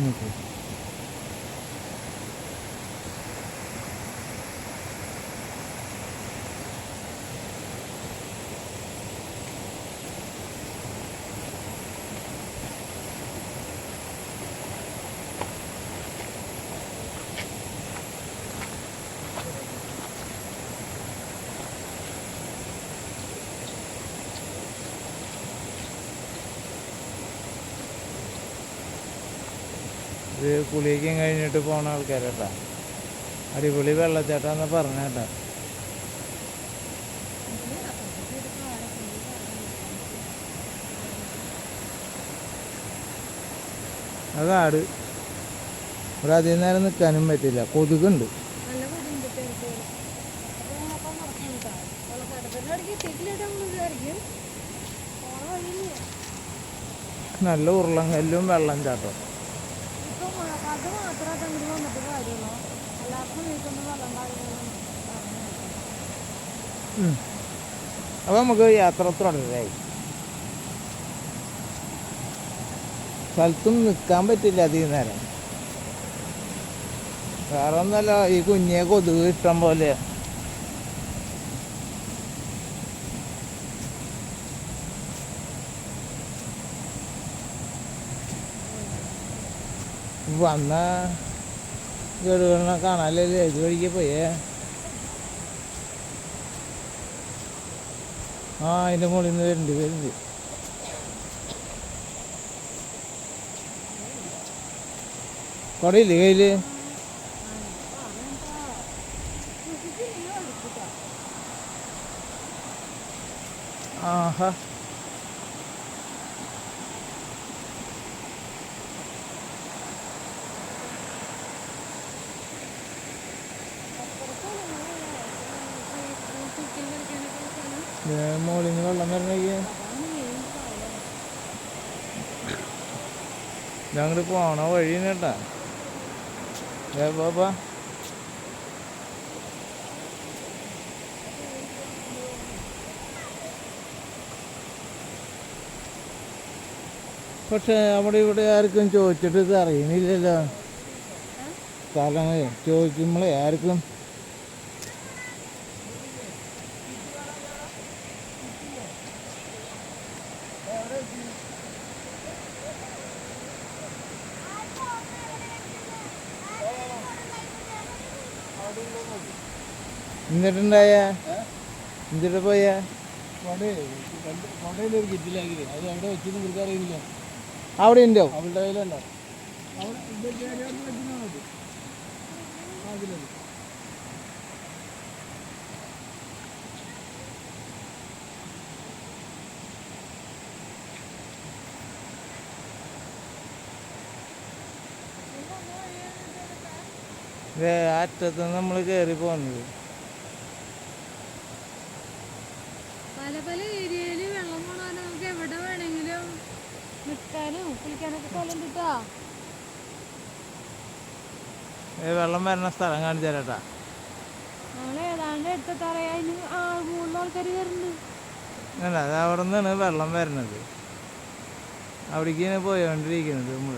നോക്കൂ. ഇത് കുളിക്കും കഴിഞ്ഞിട്ട് പോണ ആൾക്കാരേട്ടാ. അടിപൊളി വെള്ളച്ചാട്ടാന്ന് പറഞ്ഞേട്ടാ. അതാട് ഇവിടെ അധികം നേരം നിൽക്കാനും പറ്റില്ല, കൊതുകുണ്ട്. നല്ല ഉരുളങ്കല്ലും വെള്ളം ചാട്ടം. അപ്പൊ നമുക്ക് യാത്ര തുടരായി. സ്ഥലത്തും നിൽക്കാൻ പറ്റില്ല അധികം നേരം. വേറെ ഒന്നല്ല, ഈ കുഞ്ഞെ കൊതുക് ഇഷ്ടം പോലെ. വന്ന ഗഡുകളിനെ കാണാല്ലേ ഇത് വഴിക്ക് പോയേ. ആ അതിൻ്റെ മുകളിൽ നിന്ന് വരുന്നുണ്ട്. കുടയില്ലേ കയ്യില്? ആഹാ, മോളിൽ നിന്ന് വെള്ളം വരണേ. ഞങ്ങട് പോണ വഴി കേട്ടാ. ബാബാ പക്ഷെ അവിടെ ഇവിടെ ആർക്കും ചോദിച്ചിട്ട് ഇത് അറിയുന്നില്ലല്ലോ. സ്ഥലങ്ങൾ ചോദിക്കുമ്പോഴേ ആർക്കും എന്നിട്ടുണ്ടായ എന്നിട്ട് പോയാ ഒരു കിറ്റിലാക്കി അത് അവിടെ വെച്ചെന്ന് നിങ്ങൾക്ക് അറിയില്ല. അവിടെ ഉണ്ടോ? അവളുടെ കയ്യിലുണ്ടോ? അറ്റത്ത് നമ്മൾ കയറി പോകുന്നത്. പല പല ഏരിയയില് വെള്ളം പോണാൽ നമുക്ക് എവിടെ വേണമെങ്കിലും നിൽക്കാനും കുളിക്കാനൊക്കെ സ്ഥലം കിട്ടാ. വെള്ളം വരുന്ന സ്ഥലം കാണിച്ചു തരാട്ടാ. നമ്മള് ഏതാണ്ട് എടുത്തറിയാ 3 ആൾക്കാർ വരുന്നുണ്ട്. അല്ല, അത് അവിടെ നിന്നാണ് വെള്ളം വരുന്നത്. അവിടേക്കാണ് പോയോണ്ടിരിക്കുന്നത് നമ്മൾ.